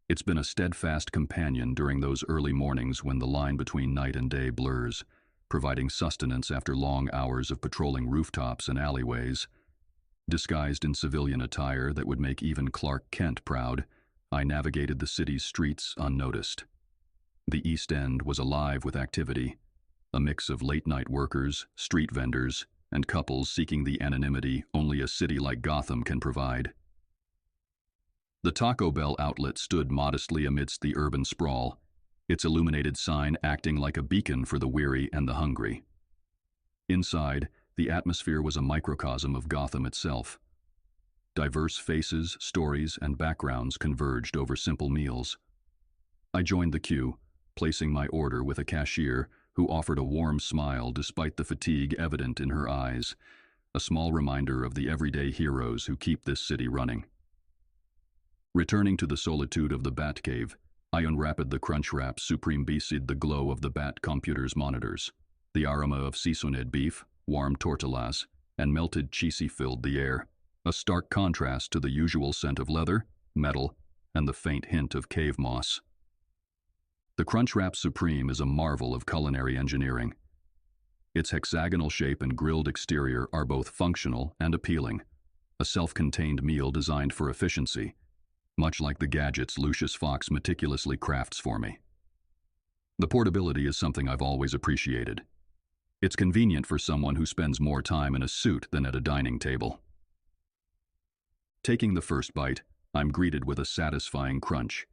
It's been a steadfast companion during those early mornings when the line between night and day blurs, providing sustenance after long hours of patrolling rooftops and alleyways. Disguised in civilian attire that would make even Clark Kent proud, I navigated the city's streets unnoticed. The East End was alive with activity, a mix of late-night workers, street vendors, and couples seeking the anonymity only a city like Gotham can provide. The Taco Bell outlet stood modestly amidst the urban sprawl, its illuminated sign acting like a beacon for the weary and the hungry. Inside, the atmosphere was a microcosm of Gotham itself. Diverse faces, stories, and backgrounds converged over simple meals. I joined the queue, placing my order with a cashier who offered a warm smile despite the fatigue evident in her eyes, a small reminder of the everyday heroes who keep this city running. Returning to the solitude of the Batcave, I unwrapped the Crunchwrap Supreme beside the glow of the Bat computer's monitors. The aroma of seasoned beef, warm tortillas, and melted cheesy filled the air, a stark contrast to the usual scent of leather, metal, and the faint hint of cave moss. The Crunchwrap Supreme is a marvel of culinary engineering. Its hexagonal shape and grilled exterior are both functional and appealing, a self-contained meal designed for efficiency, much like the gadgets Lucius Fox meticulously crafts for me. The portability is something I've always appreciated. It's convenient for someone who spends more time in a suit than at a dining table. Taking the first bite, I'm greeted with a satisfying crunch.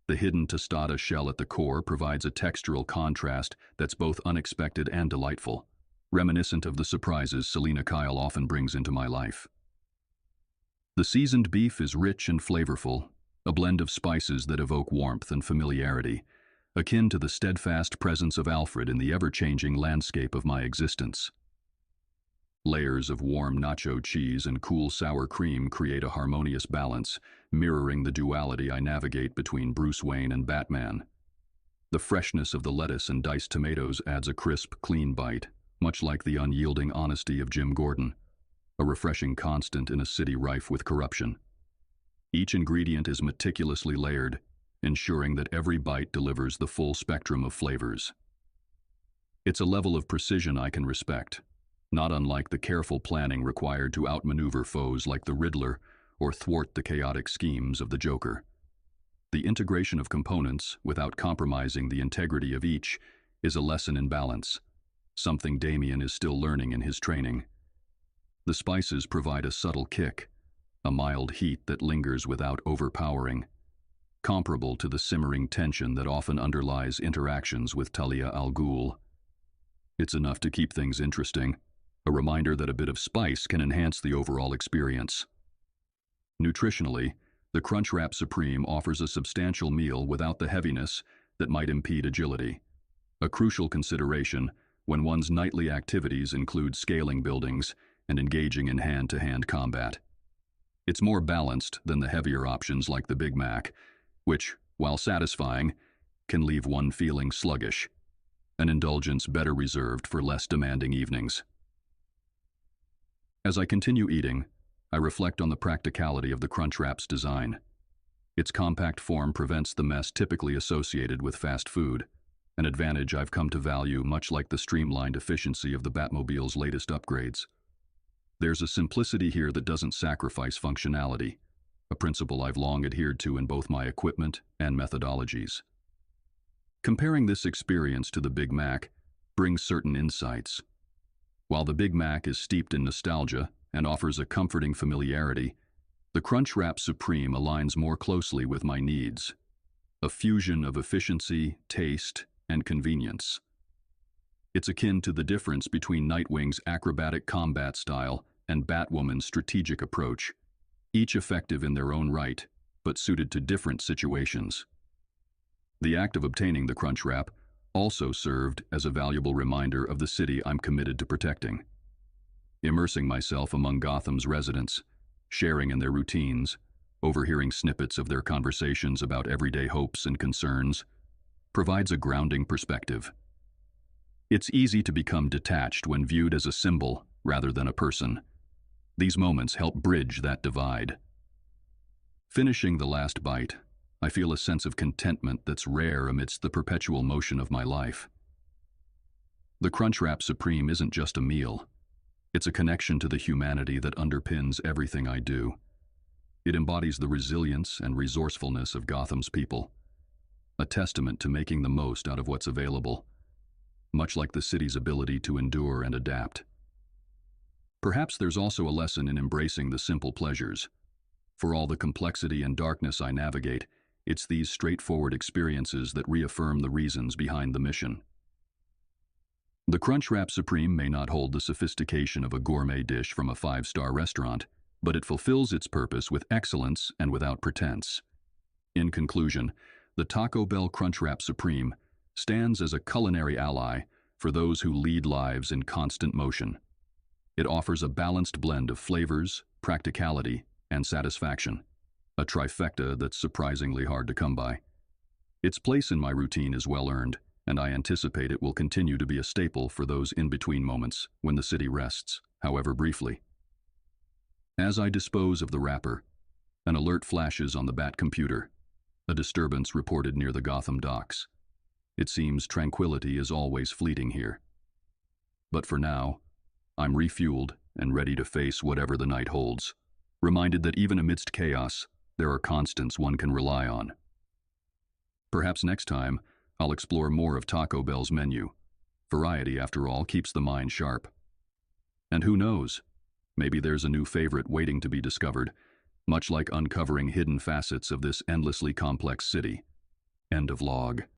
The hidden tostada shell at the core provides a textural contrast that's both unexpected and delightful, reminiscent of the surprises Selena Kyle often brings into my life. The seasoned beef is rich and flavorful, a blend of spices that evoke warmth and familiarity, akin to the steadfast presence of Alfred in the ever-changing landscape of my existence. Layers of warm nacho cheese and cool sour cream create a harmonious balance, mirroring the duality I navigate between Bruce Wayne and Batman. The freshness of the lettuce and diced tomatoes adds a crisp, clean bite, much like the unyielding honesty of Jim Gordon, a refreshing constant in a city rife with corruption. Each ingredient is meticulously layered, ensuring that every bite delivers the full spectrum of flavors. It's a level of precision I can respect, not unlike the careful planning required to outmaneuver foes like the Riddler or thwart the chaotic schemes of the Joker. The integration of components, without compromising the integrity of each, is a lesson in balance, something Damien is still learning in his training. The spices provide a subtle kick, a mild heat that lingers without overpowering, comparable to the simmering tension that often underlies interactions with Talia al Ghul. It's enough to keep things interesting, a reminder that a bit of spice can enhance the overall experience. Nutritionally, the Crunchwrap Supreme offers a substantial meal without the heaviness that might impede agility, a crucial consideration when one's nightly activities include scaling buildings and engaging in hand-to-hand combat. It's more balanced than the heavier options like the Big Mac, which, while satisfying, can leave one feeling sluggish, an indulgence better reserved for less demanding evenings. As I continue eating, I reflect on the practicality of the Crunchwrap's design. Its compact form prevents the mess typically associated with fast food, an advantage I've come to value much like the streamlined efficiency of the Batmobile's latest upgrades. There's a simplicity here that doesn't sacrifice functionality, a principle I've long adhered to in both my equipment and methodologies. Comparing this experience to the Big Mac brings certain insights. While the Big Mac is steeped in nostalgia and offers a comforting familiarity, the Crunchwrap Supreme aligns more closely with my needs, a fusion of efficiency, taste, and convenience. It's akin to the difference between Nightwing's acrobatic combat style and Batwoman's strategic approach, each effective in their own right, but suited to different situations. The act of obtaining the Crunchwrap also served as a valuable reminder of the city I'm committed to protecting. Immersing myself among Gotham's residents, sharing in their routines, overhearing snippets of their conversations about everyday hopes and concerns, provides a grounding perspective. It's easy to become detached when viewed as a symbol rather than a person. These moments help bridge that divide. Finishing the last bite, I feel a sense of contentment that's rare amidst the perpetual motion of my life. The Crunchwrap Supreme isn't just a meal. It's a connection to the humanity that underpins everything I do. It embodies the resilience and resourcefulness of Gotham's people, a testament to making the most out of what's available, much like the city's ability to endure and adapt. Perhaps there's also a lesson in embracing the simple pleasures. For all the complexity and darkness I navigate, it's these straightforward experiences that reaffirm the reasons behind the mission. The Crunchwrap Supreme may not hold the sophistication of a gourmet dish from a five-star restaurant, but it fulfills its purpose with excellence and without pretense. In conclusion, the Taco Bell Crunchwrap Supreme stands as a culinary ally for those who lead lives in constant motion. It offers a balanced blend of flavors, practicality, and satisfaction, a trifecta that's surprisingly hard to come by. Its place in my routine is well-earned, and I anticipate it will continue to be a staple for those in-between moments when the city rests, however briefly. As I dispose of the wrapper, an alert flashes on the Bat computer, a disturbance reported near the Gotham docks. It seems tranquility is always fleeting here. But for now, I'm refueled and ready to face whatever the night holds, reminded that even amidst chaos, there are constants one can rely on. Perhaps next time, I'll explore more of Taco Bell's menu. Variety, after all, keeps the mind sharp. And who knows? Maybe there's a new favorite waiting to be discovered, much like uncovering hidden facets of this endlessly complex city. End of log.